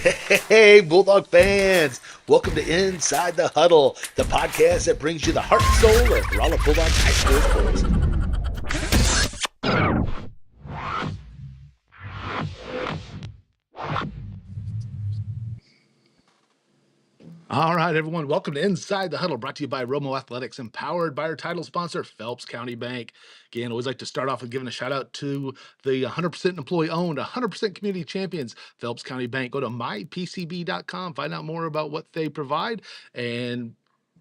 Hey, Bulldog fans! Welcome to Inside the Huddle, the podcast that brings you the heart and soul of Rolla Bulldog High School sports. All right, everyone, welcome to Inside the Huddle, brought to you by Romo Athletics, empowered by our title sponsor, Phelps County Bank. Again, I always like to start off with giving a shout out to the 100% employee owned, 100% community champions, Phelps County Bank. Go to mypcb.com, find out more about what they provide, and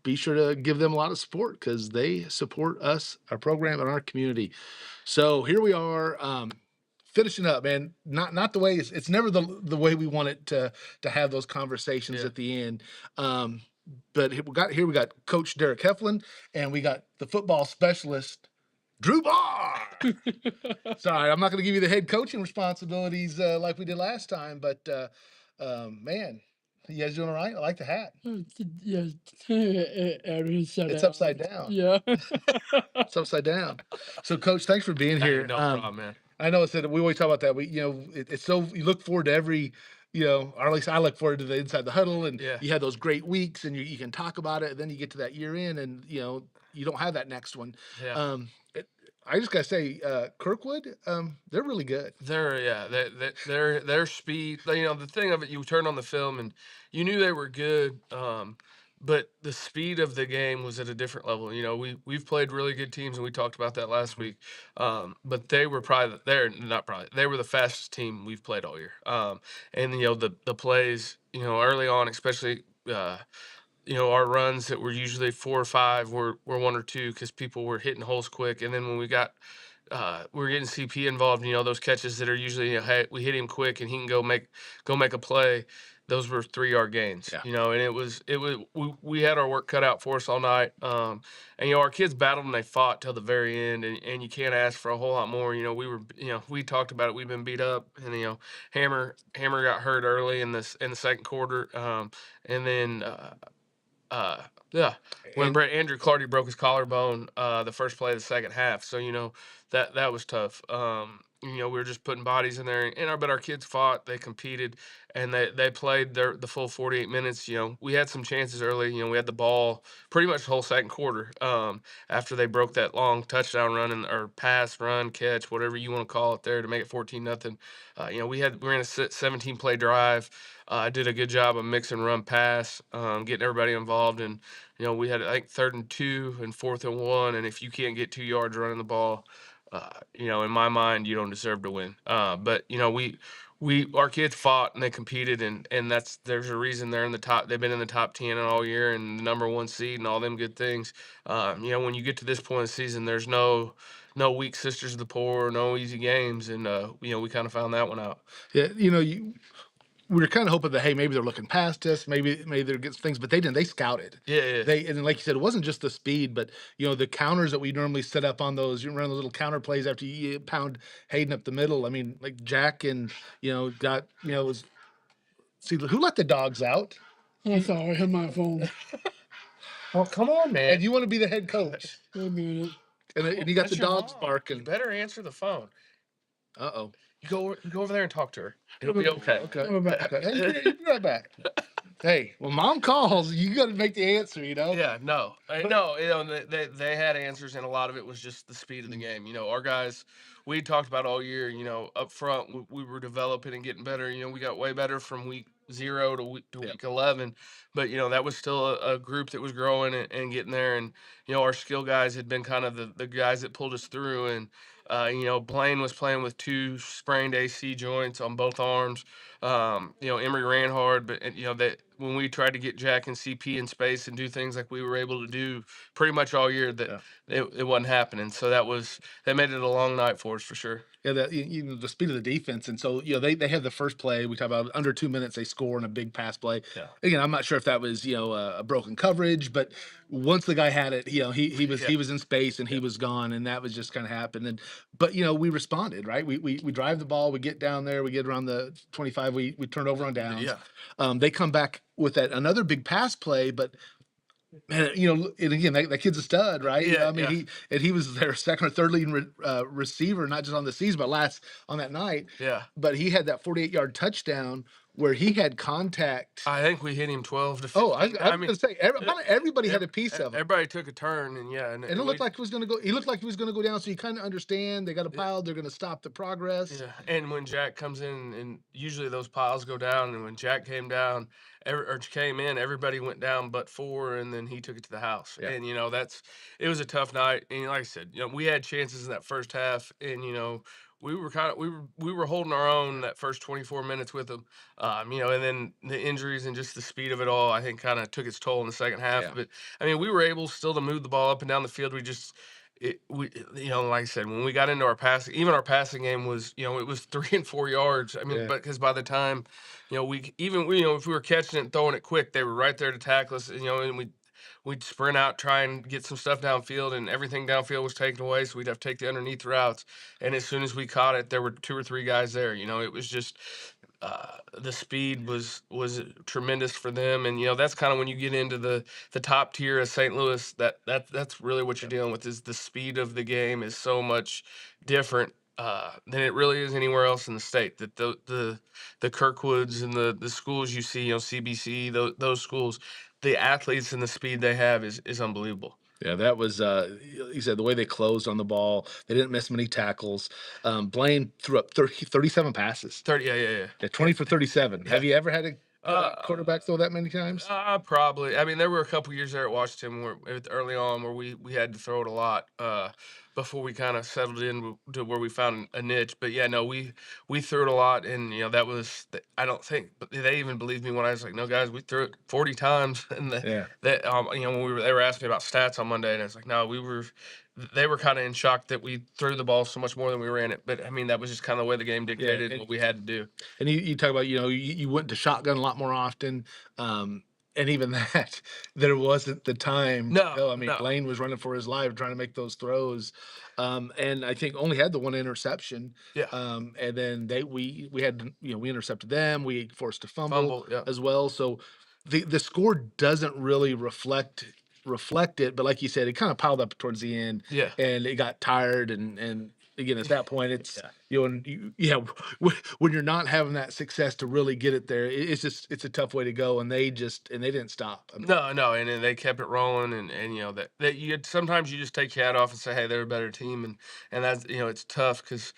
be sure to give them a lot of support because they support us, our program, and our community. So here we are. Finishing up, man. Not the way it's never the way we want it to have those conversations at the end. Um, but we got Coach Derick Heflin, and we got the football specialist Drew Barr. Sorry, I'm not going to give you the head coaching responsibilities like we did last time, but man, you guys doing all right? I like the hat. Yeah, It's upside down. Yeah. It's upside down. So, Coach, thanks for being here. No problem, man. I know it's that we always talk about that. It's so you look forward to every, or at least I look forward to the Inside the Huddle, and Yeah. you have those great weeks, and you can talk about it. And then you get to that year in, and you don't have that next one. Yeah. I just gotta say, Kirkwood, they're really good. Their speed. The thing of it, you turn on the film and you knew they were good. But the speed of the game was at a different level. We've played really good teams, and we talked about that last week. But they were they were the fastest team we've played all year. And the plays, early on, especially. Our runs that were usually 4 or 5 were 1 or 2 because people were hitting holes quick. And then when we were getting CP involved, those catches that are usually, hey, we hit him quick and he can go make a play. Those were 3-yard gains, and we had our work cut out for us all night. And our kids battled and they fought till the very end, and you can't ask for a whole lot more. We talked about it. We've been beat up, and Hammer got hurt early in the second quarter, and then. When Andrew Clardy broke his collarbone the first play of the second half. So, that was tough. We were just putting bodies in there, and our kids fought, they competed, and they played the full 48 minutes. We had some chances early. We had the ball pretty much the whole second quarter after they broke that long touchdown run or pass, run, catch, whatever you want to call it there to make it 14-0. We were in a 17 play drive. I did a good job of mix and run pass, getting everybody involved. And, we had, I think, 3rd and 2 and 4th and 1. And if you can't get 2 yards running the ball, in my mind, you don't deserve to win. But, our kids fought and they competed, and there's a reason they're in the top. They've been in the top 10 all year and the number 1 seed and all them good things. When you get to this point in the season, there's no weak sisters of the poor, no easy games. And, we kind of found that one out. Yeah, we were kind of hoping that, hey, maybe they're looking past us, maybe they're getting things, but they didn't. They scouted. Yeah. And like you said, it wasn't just the speed, but the counters that we normally set up on those. You run those little counter plays after you pound Hayden up the middle. I mean, like Jack and got was. See, who let the dogs out? I'm sorry, I had my phone. Well, come on, man. And you want to be the head coach, Wait a minute. and you got the dogs You barking. better answer the phone. Uh-oh. You go over there and talk to her. It'll be okay. Okay. We're back. Hey, you'll be right back. Hey, when mom calls, you got to make the answer. Yeah, no. They had answers, and a lot of it was just the speed of the game. Our guys, we talked about all year, up front, we were developing and getting better. We got way better from week 0 to week 11. But, that was still a group that was growing and getting there. And, our skill guys had been kind of the guys that pulled us through. And, Blaine was playing with 2 sprained AC joints on both arms. Emory ran hard, but that when we tried to get Jack and CP in space and do things like we were able to do pretty much all year, it wasn't happening. So that made it a long night for us for sure. Yeah, the speed of the defense, and so they have the first play. We talk about under 2 minutes they score in a big pass play. Yeah. Again, I'm not sure if that was a broken coverage, but once the guy had it, he was in space and he was gone, and that was just kind of happened. But we responded, right? We drive the ball, we get down there, we get around the 25, we turn over on downs. Yeah. They come back with another big pass play, but. Man, and again, that kid's a stud, right? Yeah, he was their second or third leading receiver, not just on the season, but last on that night. Yeah. But he had that 48-yard touchdown where he had contact. I think we hit him 12 to Oh, I 15. I I was mean, gonna say, e- kinda everybody had a piece of it. everybody took a turn, and yeah, And it and looked we like he looked like he was gonna go down, so you kinda understand they got a pile, they're gonna stop the progress. Yeah, and when Jack comes in, and usually those piles go down, and when Jack came down, or came in, everybody went down but four, and then he took it to the house. Yeah. And it was a tough night. And like I said, we had chances in that first half, and we were holding our own that first 24 minutes with them. And then the injuries and just the speed of it all, I think, kind of took its toll in the second half. Yeah. But I mean, we were able still to move the ball up and down the field. Like I said, when we got into our passing, even our passing game was, it was 3 and 4 yards. I mean, Yeah. but because by the time, if we were catching it and throwing it quick, they were right there to tackle us. And we'd sprint out, try and get some stuff downfield, and everything downfield was taken away. So we'd have to take the underneath routes. And as soon as we caught it, there were two or three guys there. It was just the speed was tremendous for them. And that's kind of when you get into the top tier of St. Louis, that's really what you're dealing with. Is the speed of the game is so much different than it really is anywhere else in the state. That the Kirkwoods and the schools you see, CBC, those schools, the athletes and the speed they have is unbelievable. Yeah, that was, you said the way they closed on the ball, they didn't miss many tackles. Blaine threw up 37 passes. 30, yeah, yeah, Yeah, yeah. 20 for 37. Yeah. Have you ever had a Uh, quarterback throw that many times? Probably. I mean, there were a couple years there at Washington early on where we had to throw it a lot before we kind of settled in to where we found a niche. But yeah, no, we threw it a lot, and that was I don't think, but they even believed me when I was like, no, guys, we threw it 40 times, and Yeah. when they were asking me about stats on Monday, and I was like, no, they were kind of in shock that we threw the ball so much more than we ran it. But I mean, that was just kind of the way the game Yeah. dictated what we had to do. And you talk about, you went to shotgun a lot more often. And even that, there wasn't the time to No, go. I mean, no, Blaine was running for his life trying to make those throws. And I think only had the one interception. yeah, And then we had, we intercepted them. We forced a fumble fumble, yeah, as well. So the score doesn't really reflect it, but like you said, it kind of piled up towards the end yeah. and it got tired and again at that point it's Yeah. and yeah, when you're not having that success to really get it there, it's a tough way to go, and they didn't stop. I mean, No, no, and then they kept it rolling, and that sometimes you just take your hat off and say, hey, they're a better team, and that's it's tough because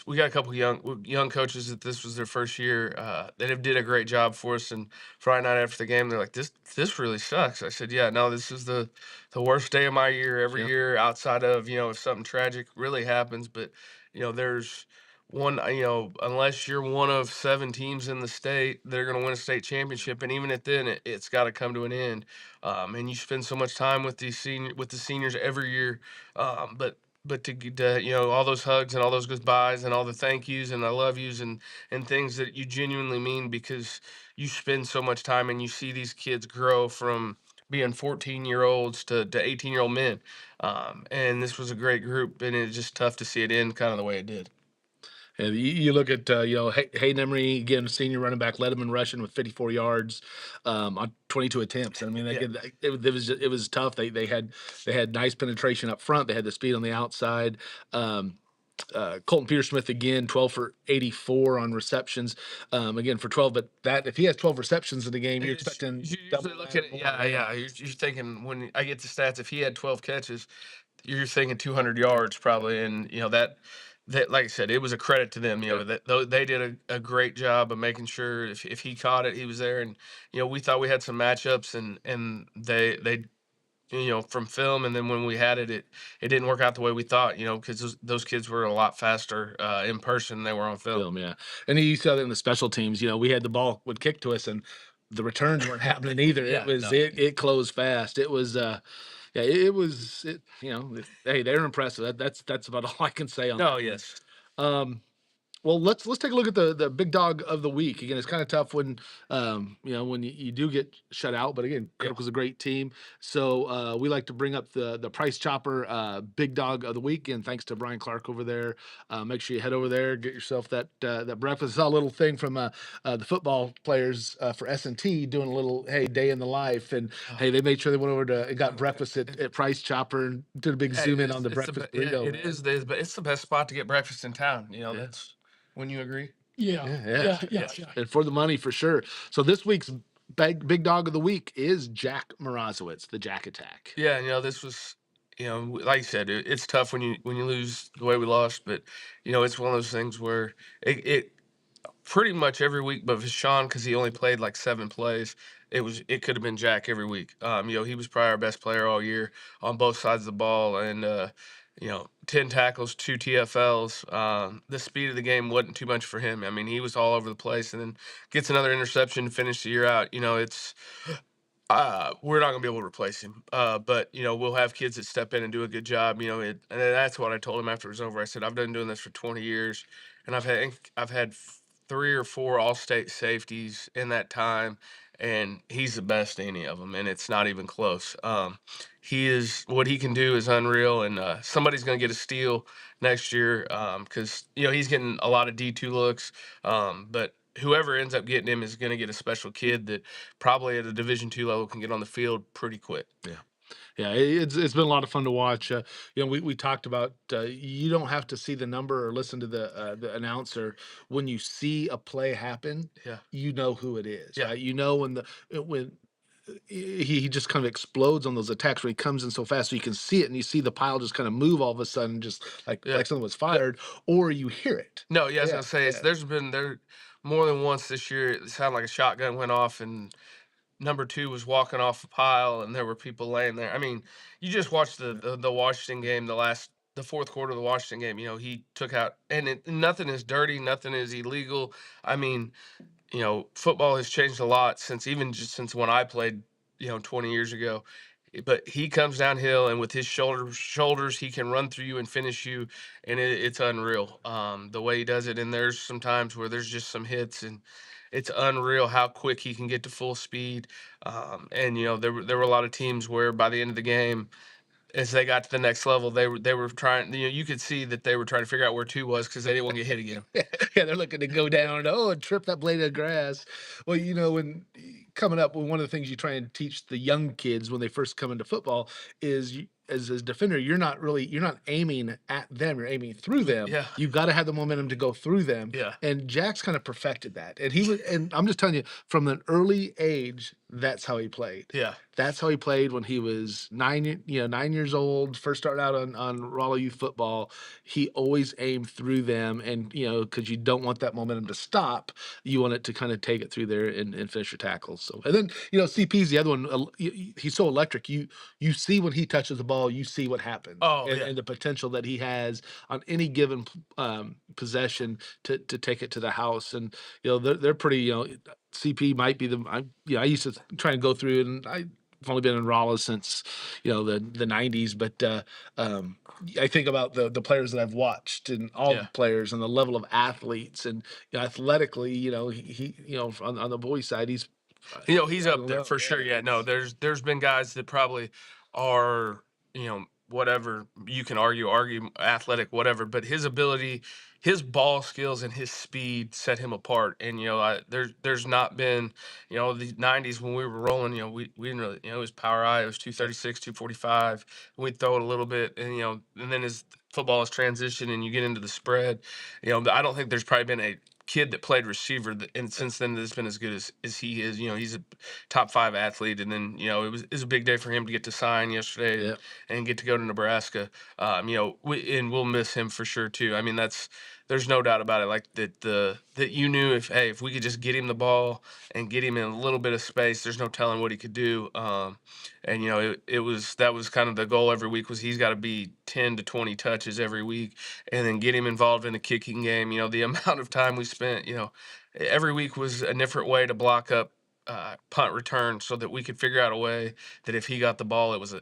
we got a couple young coaches that this was their first year that have did a great job for us. And Friday night after the game, they're like, this really sucks. I said, yeah, no, this is the worst day of my year every yeah, year outside of if something tragic really happens. But there's one, unless you're one of seven teams in the state, they're going to win a state championship, and even at then, it's got to come to an end. And you spend so much time with the seniors every year, but to get all those hugs and all those goodbyes and all the thank yous and I love yous and things that you genuinely mean because you spend so much time and you see these kids grow from being 14-year-olds to 18-year-old men. And this was a great group, and it's just tough to see it end kind of the way it did. and you look at Hayden Emery again, senior running back, led him in rushing with 54 yards on 22 attempts. I mean, Yeah. it was tough. They had nice penetration up front. They had the speed on the outside. Colton Petersmith again, 12 for 84 on receptions. Again for 12, but that if he has 12 receptions in the game, you're expecting You double usually look that at or it, more, yeah, yeah. yeah. You're thinking when I get the stats, if he had 12 catches, you're thinking 200 yards probably, and that like I said, it was a credit to them. Yeah. They did a great job of making sure if he caught it, he was there, and we thought we had some matchups, and they from film, and then when we had it didn't work out the way we thought, because those kids were a lot faster in person than they were on film. Film, yeah. And you saw that in the special teams. We had the ball would kick to us, and the returns weren't happening either. It Yeah, was no. it closed fast. It was yeah, it was hey, they're impressive. That's about all I can say on No, that one. yes. Um well, let's take a look at the big dog of the week. Again, it's kind of tough when when you do get shut out. But again, Yeah. Kirk was a great team, so we like to bring up the Price Chopper big dog of the week. And thanks to Brian Clark over there. Make sure you head over there, get yourself that breakfast. I saw a little thing from the football players for S&T doing a little day in the life, and hey, they made sure they went over to and got breakfast at Price Chopper and did a big Hey, zoom in on the it's breakfast yeah, burrito. it Man. is. But it's the best spot to get breakfast in town. Yeah. That's when you agree. Yeah, Yeah, yeah, yeah, yeah, Yeah. yeah. and for the money for sure. So this week's big dog of the week is Jack Morozowitz, the Jack Attack. Yeah, this was, like you said, it's tough when you lose the way we lost, but it's one of those things where it pretty much every week, but for Sean, because he only played like 7 plays, it could have been Jack every week. He was probably our best player all year on both sides of the ball, and 10 tackles, 2 TFLs. The speed of the game wasn't too much for him. I mean, he was all over the place, and then gets another interception to finish the year out. It's we're not gonna be able to replace him. But we'll have kids that step in and do a good job. And that's what I told him after it was over. I said, I've been doing this for 20 years, and I've had 3 or 4 all-state safeties in that time, and he's the best of any of them, and it's not even close. He is what he can do is unreal, and somebody's gonna get a steal next year because he's getting a lot of D2 looks. But whoever ends up getting him is going to get a special kid that probably at a Division II level can get on the field pretty quick. Yeah. Yeah, it's been a lot of fun to watch. We talked about you don't have to see the number or listen to the announcer when you see a play happen. Yeah. You know who it is, Yeah. right? You know when he just kind of explodes on those attacks where he comes in so fast, so you can see it and you see the pile just kind of move all of a sudden, just Yeah. like something was fired, or you hear it. No, yeah, I was Yeah, gonna say yeah, there's been there more than once this year. It sounded like a shotgun went off and number 2 was walking off a pile and there were people laying there. I mean, you just watched the Washington game, the fourth quarter of the Washington game. He took out, and nothing is dirty, nothing is illegal. I mean, football has changed a lot since even just since when I played, 20 years ago. But he comes downhill, and with his shoulders, he can run through you and finish you, and it's unreal. The way he does it, and there's some times where there's just some hits, and it's unreal how quick he can get to full speed. And there were a lot of teams where by the end of the game, as they got to the next level, they were trying. You could see that they were trying to figure out where 2 was because they didn't want to get hit again. yeah, they're looking to go down. Oh, and trip that blade of grass. Well, when coming up, one of the things you try and teach the young kids when they first come into football is as defender, you're not aiming at them, you're aiming through them. Yeah, You've got to have the momentum to go through them. yeah, And Jack's kind of perfected that. And I'm just telling you, from an early age, that's how he played. yeah. That's how he played when he was 9 years old, first started out on Raleigh youth football. He always aimed through them, and because you don't want that momentum to stop, you want it to kind of take it through there and finish your tackles. So, and then CP's the other one. He's so electric. You see when he touches the ball, you see what happens, Oh, and, yeah. and the potential that he has on any given possession to take it to the house. And they're pretty. CP might be I used to try and go through, and I've only been in Rolla since the '90s, but I think about the players that I've watched and all the Yeah. players and the level of athletes and athletically, he on the boys' side, He's I up don't there know, for sure. yeah, Yeah, no, there's been guys that probably are, whatever you can argue athletic, whatever, but his ability, his ball skills and his speed set him apart. And there's not been, the '90s when we were rolling, we didn't really, it was power eye, it was 236, 245. We'd throw it a little bit, and and then as football has transitioned and you get into the spread, I don't think there's probably been a kid that played receiver and since then has been as good as he is. He's a top 5 athlete, and then it was a big day for him to get to sign yesterday yeah. and get to go to Nebraska. And we'll miss him for sure too. I mean, there's no doubt about it. Like that you knew if we could just get him the ball and get him in a little bit of space, there's no telling what he could do. And that was kind of the goal every week was he's got to be 10 to 20 touches every week, and then get him involved in a kicking game. The amount of time we spent, every week was a different way to block up punt return so that we could figure out a way that if he got the ball, it was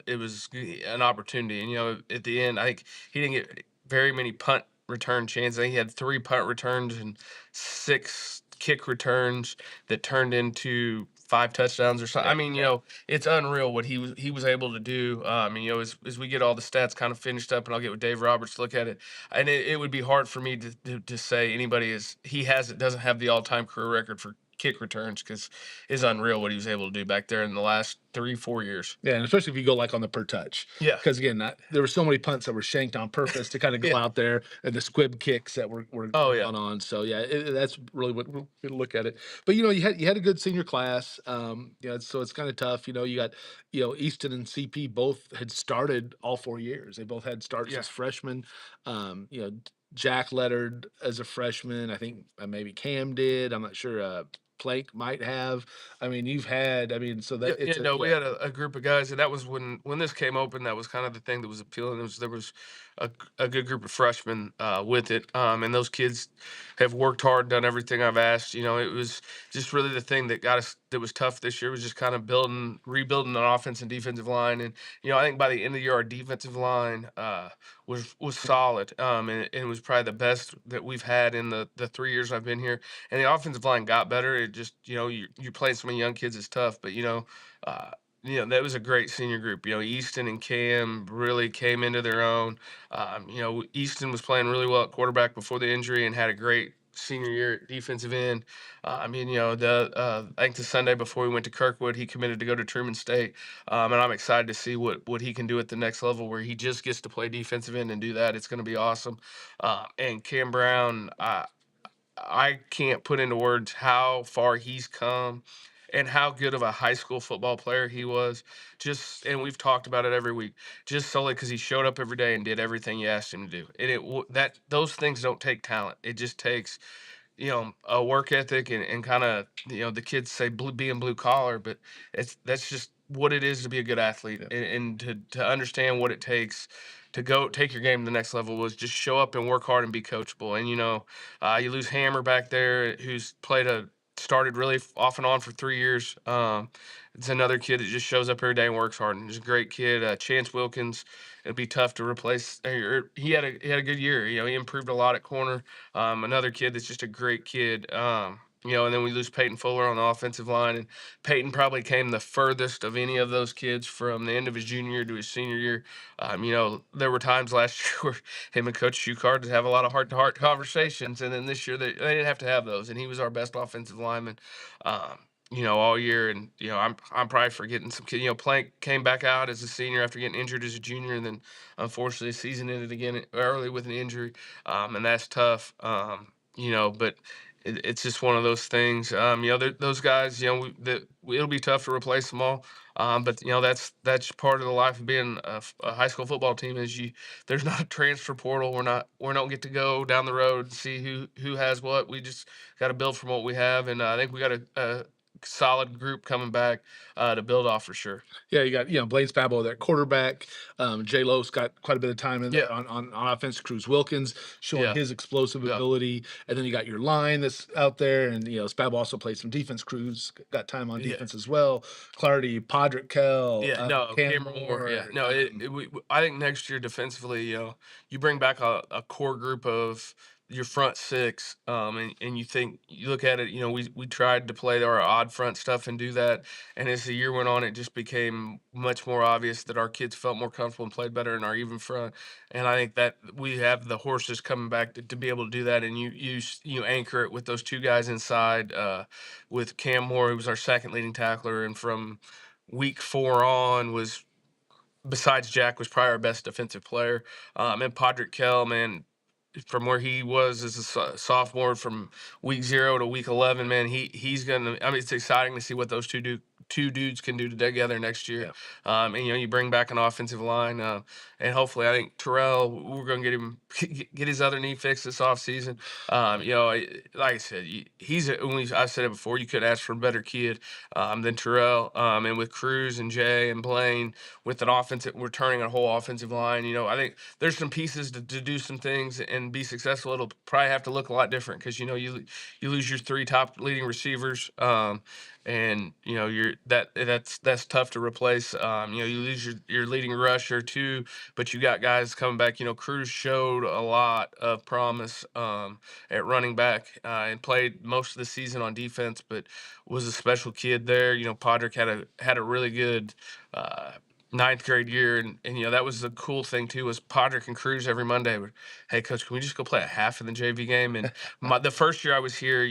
an opportunity. And at the end, I think he didn't get very many punt return chances. I think he had 3 punt returns and 6 kick returns that turned into 5 touchdowns or something. I mean, it's unreal what he was able to do. As we get all the stats kind of finished up, and I'll get with Dave Roberts to look at it, and it would be hard for me to say anybody doesn't have the all-time career record for kick returns because it's unreal what he was able to do back there in the last 3, 4 years. Yeah, and especially if you go like on the per touch, Yeah. because again, there were so many punts that were shanked on purpose to kind of go Yeah. out there, and the squib kicks that were Oh yeah. gone on. So yeah, that's really what we're gonna look at it. But you had a good senior class. So it's kind of tough. You got Easton and CP both had started all 4 years. They both had starts Yeah. as freshmen. Jack lettered as a freshman. I think maybe Cam did. I'm not sure. Plank might have. I mean, you've had. I mean, so Yeah, that yeah, it's a no, we yeah. had a group of guys, and that was when this came open. That was kind of the thing that was appealing. There was a good group of freshmen with it, and those kids have worked hard, done everything I've asked. It was just really the thing that got us that was tough this year was just kind of rebuilding an offense and defensive line, and I think by the end of the year, our defensive line was solid, and it was probably the best that we've had in the 3 years I've been here. And the offensive line got better. It just you're playing so many young kids, it's tough, but uh, that was a great senior group. Easton and Cam really came into their own. Easton was playing really well at quarterback before the injury and had a great senior year at defensive end. I think the Sunday before we went to Kirkwood, he committed to go to Truman State, and I'm excited to see what he can do at the next level where he just gets to play defensive end and do that. It's going to be awesome. And Cam Brown, I can't put into words how far he's come and how good of a high school football player he was. And we've talked about it every week, just solely because he showed up every day and did everything you asked him to do. And that those things don't take talent. It just takes a work ethic and kind of the kids say being blue collar, but that's just what it is to be a good athlete Yeah. and to understand what it takes to go take your game to the next level was just show up and work hard and be coachable. And you lose Hammer back there, who's started really off and on for 3 years. It's another kid that just shows up every day and works hard, and he's a great kid. Chance Wilkins, it'd be tough to replace. He had a good year. He improved a lot at corner. Another kid that's just a great kid. And then we lose Peyton Fuller on the offensive line, and Peyton probably came the furthest of any of those kids from the end of his junior year to his senior year. There were times last year where him and Coach Schuchard just have a lot of heart-to-heart conversations, and then this year they didn't have to have those, and he was our best offensive lineman. All year, and I'm probably forgetting some kid. Plank came back out as a senior after getting injured as a junior, and then unfortunately the season ended again early with an injury, and that's tough. But it's just one of those things. Those guys, it'll be tough to replace them all. But that's part of the life of being a high school football team is there's not a transfer portal. We don't get to go down the road and see who has what. We just got to build from what we have, and I think we got a solid group coming back to build off for sure. Yeah, you got Blaine Spabo, that quarterback. J Lo's got quite a bit of time in Yeah, there on offense. Cruz Wilkins showing yeah, his explosive yeah, ability, and then you got your line that's out there, and Spabo also played some defense. Cruz got time on yeah. defense as well. Clardy, Podrick Kell, Yeah, no, Cam Cameron Moore. Yeah, Moore. no. I think next year defensively, you bring back a core group of your front six, and you look at it. We tried to play our odd front stuff and do that, and as the year went on, it just became much more obvious that our kids felt more comfortable and played better in our even front. And I think that we have the horses coming back to be able to do that, and you anchor it with those two guys inside, with Cam Moore, who was our second leading tackler, and from week 4 on was besides Jack was probably our best defensive player. And Podrick Kell, man, from where he was as a sophomore from week 0 to week 11, man, he's gonna. I mean, it's exciting to see what those two dudes can do together next year. Yeah, And you bring back an offensive line, and hopefully, I think Terrell, we're gonna get him get his other knee fixed this offseason. Like I said, I said it before, you couldn't ask for a better kid than Terrell. And with Cruz and Jay and Blaine, with an offensive, we're turning a whole offensive line. I think there's some pieces to do some things and be successful. It'll probably have to look a lot different because you lose your 3 top leading receivers, and that's tough to replace. You lose your leading rusher too, but you got guys coming back. Cruz showed a lot of promise at running back and played most of the season on defense, but was a special kid there. Podrick had a really good ninth grade year, and that was the cool thing too was Podrick and Cruz every Monday would, hey coach, can we just go play a half in the JV game? And the first year I was here,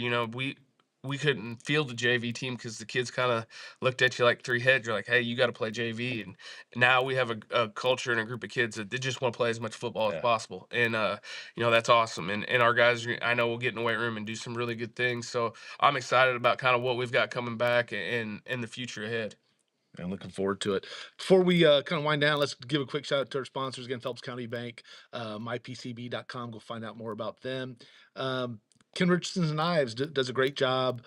we couldn't field the JV team because the kids kind of looked at you like three heads. You're like, hey, you got to play JV. And now we have a culture and a group of kids that they just want to play as much football as Yeah. possible. And, that's awesome. And our guys, I know, will get in the weight room and do some really good things. So I'm excited about kind of what we've got coming back and the future ahead. And looking forward to it. Before we kind of wind down, let's give a quick shout out to our sponsors again, Phelps County Bank, mypcb.com. Go find out more about them. Um, Ken Richardson's Knives does a great job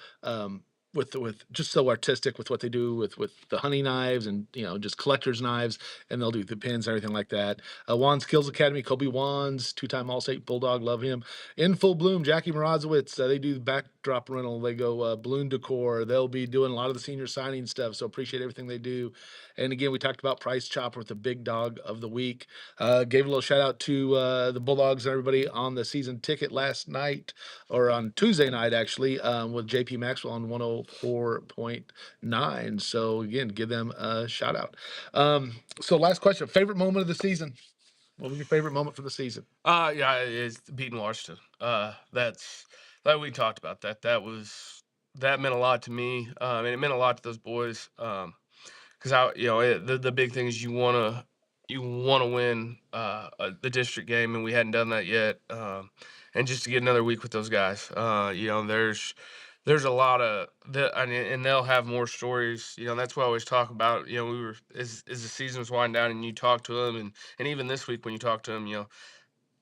with just so artistic with what they do with the honey knives and just collectors knives, and they'll do the pins and everything like that. Juan Skills Academy, Kobe Wands, two-time All-State Bulldog, love him. In Full Bloom, Jackie Morozowitz, they do backdrop rental. They go balloon decor. They'll be doing a lot of the senior signing stuff. So appreciate everything they do. And again, we talked about Price Chopper with the big dog of the week. Gave a little shout out to the Bulldogs and everybody on the season ticket last night, or on Tuesday night actually, with JP Maxwell on 104.9. So again, give them a shout out. So last question: favorite moment of the season? What was your favorite moment for the season? Yeah, it's beating Washington. That's that we talked about that. That meant a lot to me. And it meant a lot to those boys. Because the big thing is you wanna win the district game, and we hadn't done that yet. And just to get another week with those guys, there's a lot of and they'll have more stories. That's what I always talk about. We were as the season was winding down, and you talk to them, and even this week when you talk to them,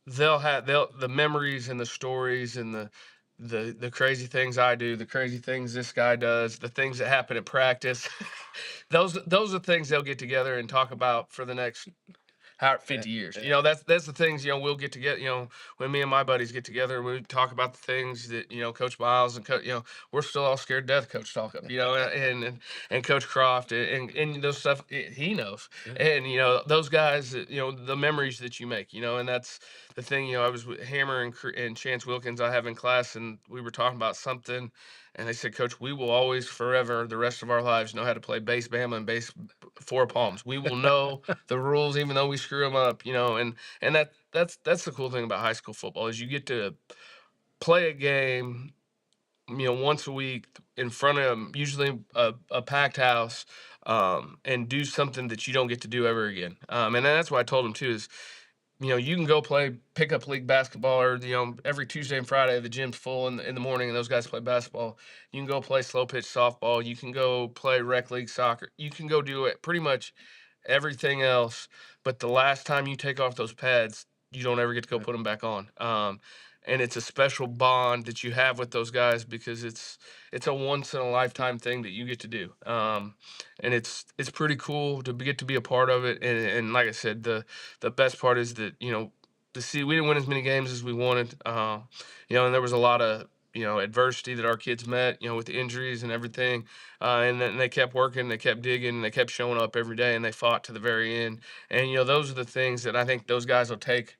they'll the memories and the stories and the crazy things I do, the crazy things this guy does, the things that happen at practice. Those are things they'll get together and talk about for the next how 50 years. That's the things, we'll get together, when me and my buddies get together and we talk about the things that, Coach Miles and we're still all scared to death Coach talk up, and Coach Croft and those stuff he knows. And those guys, the memories that you make, and that's the thing. I was with Hammer and Chance Wilkins I have in class, and we were talking about something, and they said, Coach, we will always forever the rest of our lives know how to play base Bama and base four palms. We will know the rules even though we screw them up, and that's the cool thing about high school football is you get to play a game, once a week in front of usually a packed house, and do something that you don't get to do ever again. And that's what I told them too is, you can go play pickup league basketball, or every Tuesday and Friday the gym's full in the morning and those guys play basketball. You can go play slow pitch softball. You can go play rec league soccer. You can go do it pretty much everything else, but the last time you take off those pads, you don't ever get to go put them back on. And it's a special bond that you have with those guys because it's a once in a lifetime thing that you get to do. And it's pretty cool to get to be a part of it. And like I said, the best part is that to see we didn't win as many games as we wanted. And there was a lot of adversity that our kids met, with the injuries and everything. And then they kept working, they kept digging, they kept showing up every day, and they fought to the very end. And those are the things that I think those guys will take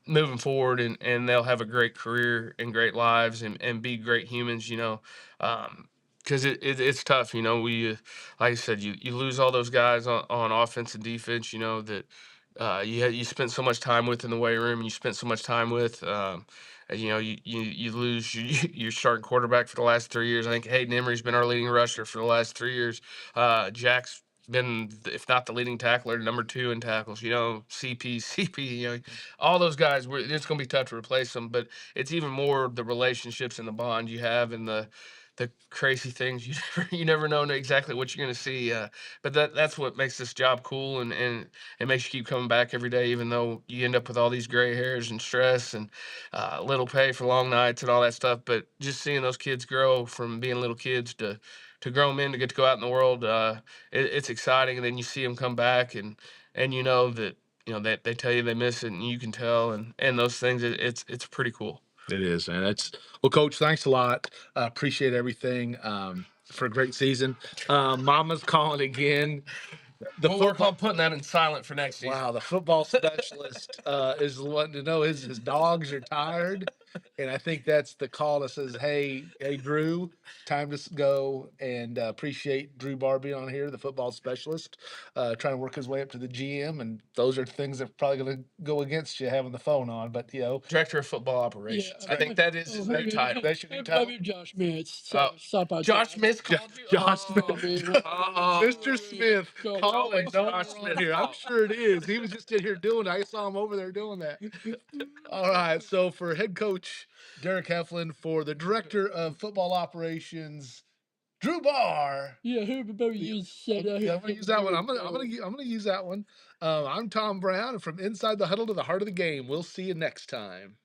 moving forward, and they'll have a great career and great lives and be great humans. Because it's tough. We like I said, you lose all those guys on offense and defense. That you spent so much time with in the weight room, and you spent so much time with. You lose your starting quarterback for the last 3 years. I think Hayden Emery's been our leading rusher for the last 3 years. Jack's been, if not the leading tackler, number 2 in tackles. CP, all those guys. It's going to be tough to replace them, but it's even more the relationships and the bond you have and the crazy things you never know exactly what you're going to see. But that's what makes this job cool, and it makes you keep coming back every day, even though you end up with all these gray hairs and stress and little pay for long nights and all that stuff. But just seeing those kids grow from being little kids to grown men to get to go out in the world, it's exciting. And then you see them come back, and that they tell you they miss it, and you can tell, and those things. It's pretty cool. It is, man. Well, Coach. Thanks a lot. Appreciate everything. For a great season. Mama's calling again. We'll work on putting that in silent for next season. Wow, the football specialist is wanting to know his dogs are tired. And I think that's the call that says, hey, Drew, time to go. And appreciate Drew Barbie on here, the football specialist, trying to work his way up to the GM. And those are things that are probably going to go against you having the phone on. But, Director of Football Yeah, Operations. I think that is his new title. that's your new I'm title. Josh Smith. Oh, Stop by Josh Josh. Smith called you? Josh Oh, Smith. man. Mr. Smith, Go- calling. Always Don't Josh run Smith's here. I'm fault. sure it is. He was just in here doing it. I saw him over there doing that. All right. So for head coach Derick Heflin, for the director of football operations, Drew Barr. Yeah, who about Yeah, you said I'm gonna use that one. I'm gonna use that one. I'm Tom Brown, and from inside the huddle to the heart of the game. We'll see you next time.